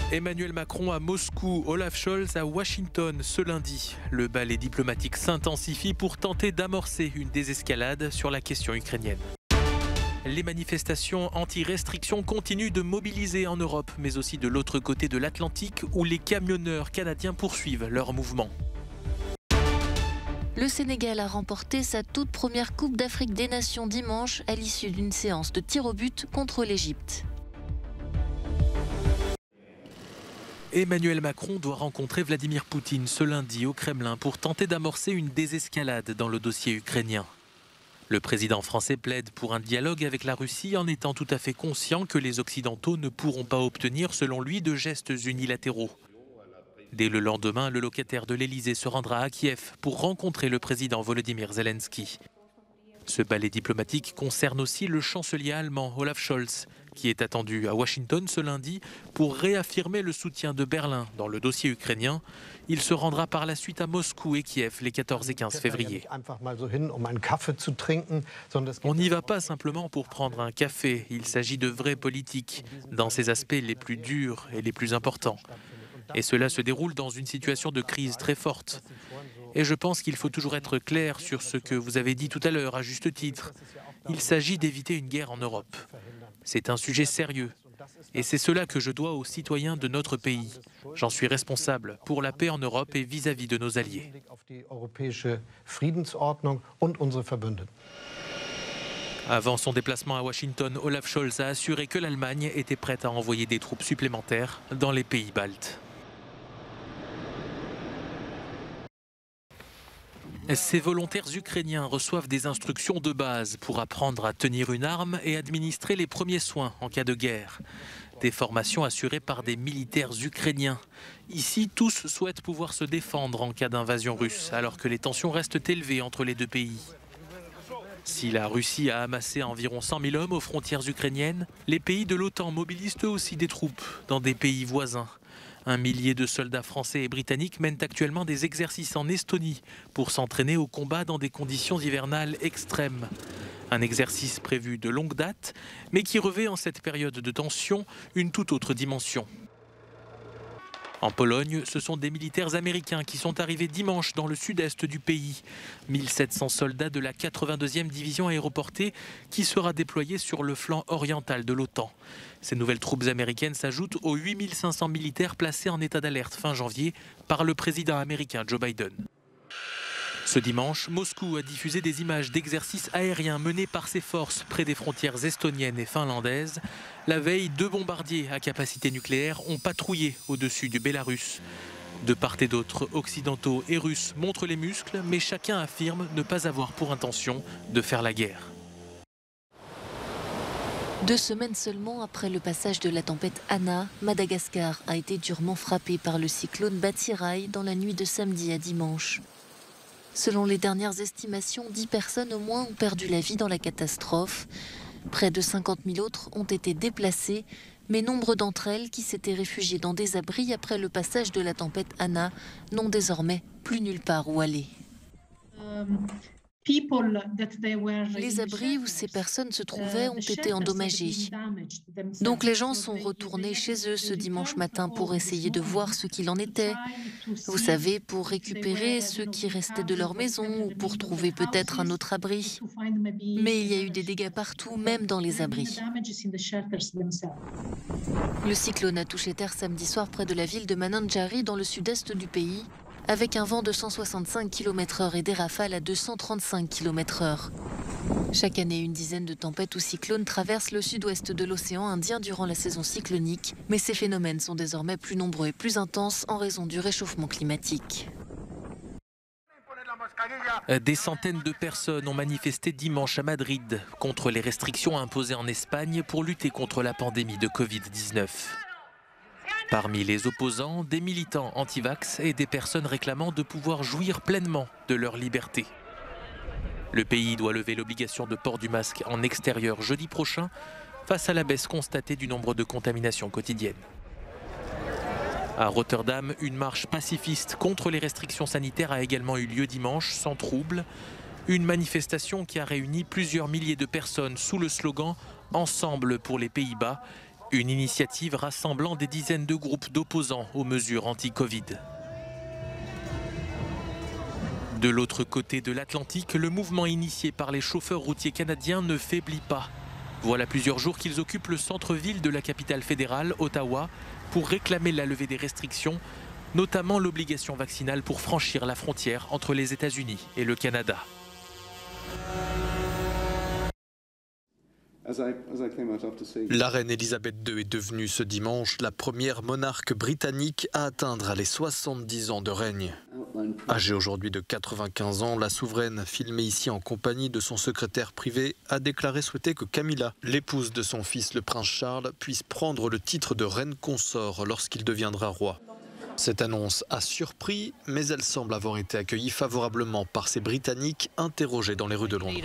Emmanuel Macron à Moscou, Olaf Scholz à Washington ce lundi. Le ballet diplomatique s'intensifie pour tenter d'amorcer une désescalade sur la question ukrainienne. Les manifestations anti-restrictions continuent de mobiliser en Europe, mais aussi de l'autre côté de l'Atlantique où les camionneurs canadiens poursuivent leur mouvement. Le Sénégal a remporté sa toute première Coupe d'Afrique des Nations dimanche à l'issue d'une séance de tir au but contre l'Égypte. Emmanuel Macron doit rencontrer Vladimir Poutine ce lundi au Kremlin pour tenter d'amorcer une désescalade dans le dossier ukrainien. Le président français plaide pour un dialogue avec la Russie en étant tout à fait conscient que les Occidentaux ne pourront pas obtenir, selon lui, de gestes unilatéraux. Dès le lendemain, le locataire de l'Élysée se rendra à Kiev pour rencontrer le président Volodymyr Zelensky. Ce ballet diplomatique concerne aussi le chancelier allemand Olaf Scholz, qui est attendu à Washington ce lundi pour réaffirmer le soutien de Berlin dans le dossier ukrainien. Il se rendra par la suite à Moscou et Kiev les 14 et 15 février. On n'y va pas simplement pour prendre un café, il s'agit de vraie politique, dans ses aspects les plus durs et les plus importants. Et cela se déroule dans une situation de crise très forte. Et je pense qu'il faut toujours être clair sur ce que vous avez dit tout à l'heure, à juste titre. Il s'agit d'éviter une guerre en Europe. C'est un sujet sérieux. Et c'est cela que je dois aux citoyens de notre pays. J'en suis responsable pour la paix en Europe et vis-à-vis de nos alliés. Avant son déplacement à Washington, Olaf Scholz a assuré que l'Allemagne était prête à envoyer des troupes supplémentaires dans les pays baltes. Ces volontaires ukrainiens reçoivent des instructions de base pour apprendre à tenir une arme et administrer les premiers soins en cas de guerre. Des formations assurées par des militaires ukrainiens. Ici, tous souhaitent pouvoir se défendre en cas d'invasion russe, alors que les tensions restent élevées entre les deux pays. Si la Russie a amassé environ 100 000 hommes aux frontières ukrainiennes, les pays de l'OTAN mobilisent eux aussi des troupes dans des pays voisins. 1 millier de soldats français et britanniques mènent actuellement des exercices en Estonie pour s'entraîner au combat dans des conditions hivernales extrêmes. Un exercice prévu de longue date, mais qui revêt en cette période de tension une toute autre dimension. En Pologne, ce sont des militaires américains qui sont arrivés dimanche dans le sud-est du pays. 1700 soldats de la 82e division aéroportée qui sera déployée sur le flanc oriental de l'OTAN. Ces nouvelles troupes américaines s'ajoutent aux 8500 militaires placés en état d'alerte fin janvier par le président américain Joe Biden. Ce dimanche, Moscou a diffusé des images d'exercices aériens menés par ses forces près des frontières estoniennes et finlandaises. La veille, 2 bombardiers à capacité nucléaire ont patrouillé au-dessus du Bélarus. De part et d'autre, occidentaux et russes montrent les muscles, mais chacun affirme ne pas avoir pour intention de faire la guerre. 2 semaines seulement après le passage de la tempête Anna, Madagascar a été durement frappé par le cyclone Batsirai dans la nuit de samedi à dimanche. Selon les dernières estimations, 10 personnes au moins ont perdu la vie dans la catastrophe. Près de 50 000 autres ont été déplacées, mais nombre d'entre elles qui s'étaient réfugiées dans des abris après le passage de la tempête Anna n'ont désormais plus nulle part où aller. Les abris où ces personnes se trouvaient ont été endommagés. Donc les gens sont retournés chez eux ce dimanche matin pour essayer de voir ce qu'il en était. Vous savez, pour récupérer ceux qui restaient de leur maison ou pour trouver peut-être un autre abri. Mais il y a eu des dégâts partout, même dans les abris. Le cyclone a touché terre samedi soir près de la ville de Mananjari dans le sud-est du pays, avec un vent de 165 km/h et des rafales à 235 km/h. Chaque année, une dizaine de tempêtes ou cyclones traversent le sud-ouest de l'océan Indien durant la saison cyclonique, mais ces phénomènes sont désormais plus nombreux et plus intenses en raison du réchauffement climatique. Des centaines de personnes ont manifesté dimanche à Madrid contre les restrictions imposées en Espagne pour lutter contre la pandémie de Covid-19. Parmi les opposants, des militants anti-vax et des personnes réclamant de pouvoir jouir pleinement de leur liberté. Le pays doit lever l'obligation de port du masque en extérieur jeudi prochain face à la baisse constatée du nombre de contaminations quotidiennes. À Rotterdam, une marche pacifiste contre les restrictions sanitaires a également eu lieu dimanche sans trouble. Une manifestation qui a réuni plusieurs milliers de personnes sous le slogan « Ensemble pour les Pays-Bas » Une initiative rassemblant des dizaines de groupes d'opposants aux mesures anti-Covid. De l'autre côté de l'Atlantique, le mouvement initié par les chauffeurs routiers canadiens ne faiblit pas. Voilà plusieurs jours qu'ils occupent le centre-ville de la capitale fédérale, Ottawa, pour réclamer la levée des restrictions, notamment l'obligation vaccinale pour franchir la frontière entre les États-Unis et le Canada. La reine Elisabeth II est devenue ce dimanche la première monarque britannique à atteindre les 70 ans de règne. Âgée aujourd'hui de 95 ans, la souveraine, filmée ici en compagnie de son secrétaire privé, a déclaré souhaiter que Camilla, l'épouse de son fils le prince Charles, puisse prendre le titre de reine consort lorsqu'il deviendra roi. Cette annonce a surpris, mais elle semble avoir été accueillie favorablement par ces Britanniques interrogés dans les rues de Londres.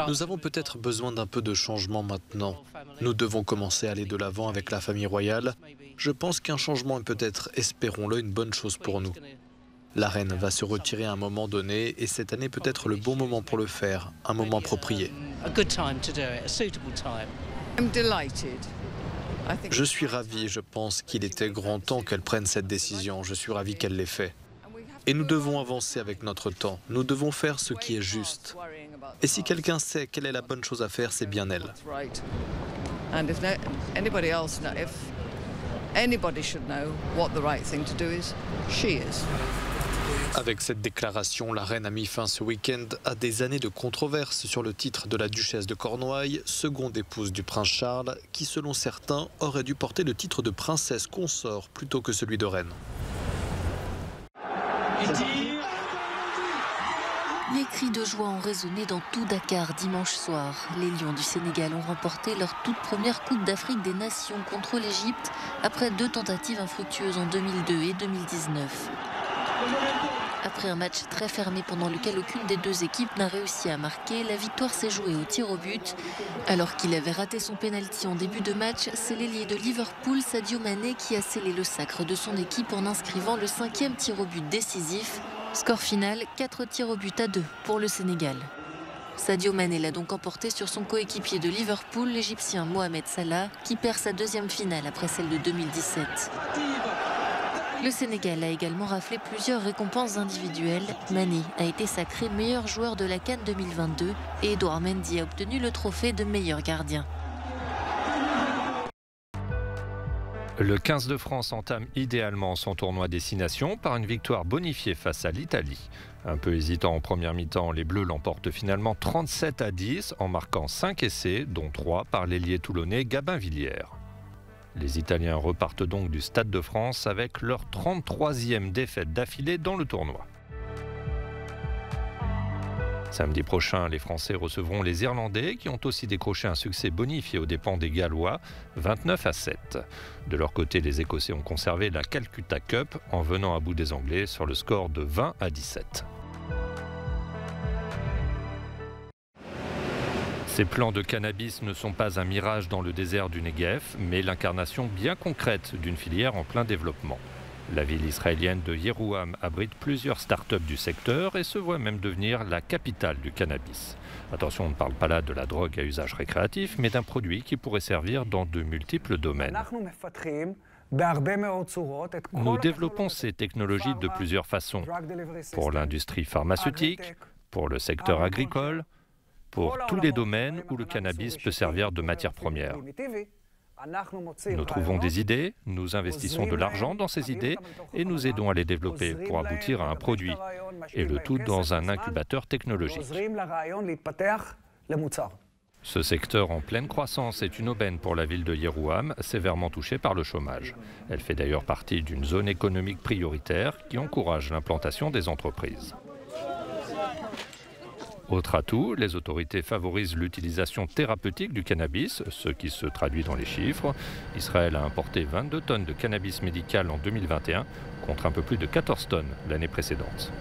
Nous avons peut-être besoin d'un peu de changement maintenant. Nous devons commencer à aller de l'avant avec la famille royale. Je pense qu'un changement est peut-être, espérons-le, une bonne chose pour nous. La reine va se retirer à un moment donné et cette année peut être le bon moment pour le faire, un moment approprié. Je suis ravi, je pense qu'il était grand temps qu'elle prenne cette décision. Je suis ravi qu'elle l'ait fait. Et nous devons avancer avec notre temps. Nous devons faire ce qui est juste. Et si quelqu'un sait quelle est la bonne chose à faire, c'est bien elle. Avec cette déclaration, la reine a mis fin ce week-end à des années de controverses sur le titre de la duchesse de Cornouailles, seconde épouse du prince Charles, qui selon certains aurait dû porter le titre de princesse consort plutôt que celui de reine. Les cris de joie ont résonné dans tout Dakar dimanche soir. Les Lions du Sénégal ont remporté leur toute première Coupe d'Afrique des Nations contre l'Égypte après 2 tentatives infructueuses en 2002 et 2019. Après un match très fermé pendant lequel aucune des 2 équipes n'a réussi à marquer, la victoire s'est jouée au tir au but. Alors qu'il avait raté son pénalty en début de match, c'est l'ailier de Liverpool, Sadio Mané, qui a scellé le sacre de son équipe en inscrivant le 5e tir au but décisif. Score final, 4 tirs au but à 2 pour le Sénégal. Sadio Mané l'a donc emporté sur son coéquipier de Liverpool, l'Égyptien Mohamed Salah, qui perd sa 2e finale après celle de 2017. Le Sénégal a également raflé plusieurs récompenses individuelles. Mané a été sacré meilleur joueur de la CAN 2022 et Edouard Mendy a obtenu le trophée de meilleur gardien. Le 15 de France entame idéalement son tournoi Destination par une victoire bonifiée face à l'Italie. Un peu hésitant en première mi-temps, les Bleus l'emportent finalement 37-10 en marquant 5 essais, dont 3 par l'ailier toulonnais Gabin Villière. Les Italiens repartent donc du Stade de France avec leur 33e défaite d'affilée dans le tournoi. Samedi prochain, les Français recevront les Irlandais qui ont aussi décroché un succès bonifié aux dépens des Gallois, 29-7. De leur côté, les Écossais ont conservé la Calcutta Cup en venant à bout des Anglais sur le score de 20-17. Ces plants de cannabis ne sont pas un mirage dans le désert du Negev, mais l'incarnation bien concrète d'une filière en plein développement. La ville israélienne de Yerouham abrite plusieurs start-up du secteur et se voit même devenir la capitale du cannabis. Attention, on ne parle pas là de la drogue à usage récréatif, mais d'un produit qui pourrait servir dans de multiples domaines. Nous développons ces technologies de plusieurs façons. Pour l'industrie pharmaceutique, pour le secteur agricole, pour tous les domaines où le cannabis peut servir de matière première. Nous trouvons des idées, nous investissons de l'argent dans ces idées et nous aidons à les développer pour aboutir à un produit, et le tout dans un incubateur technologique. Ce secteur en pleine croissance est une aubaine pour la ville de Yerouham, sévèrement touchée par le chômage. Elle fait d'ailleurs partie d'une zone économique prioritaire qui encourage l'implantation des entreprises. Autre atout, les autorités favorisent l'utilisation thérapeutique du cannabis, ce qui se traduit dans les chiffres. Israël a importé 22 tonnes de cannabis médical en 2021, contre un peu plus de 14 tonnes l'année précédente.